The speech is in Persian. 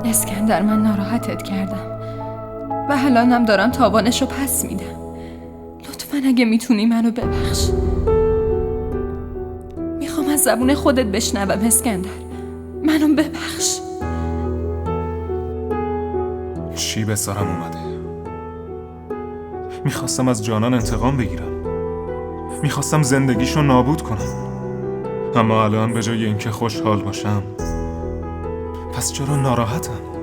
اسکندر، من ناراحتت کردم و الانم دارم تاوانشو پس میدم. لطفاً اگه میتونی منو ببخش. میخوام از زبون خودت بشنوم اسکندر. منو ببخش. چی به سرم اومده؟ میخواستم از جانان انتقام بگیرم، میخواستم زندگیشو نابود کنم، اما الان به جای اینکه خوشحال باشم، پس چرا ناراحتم؟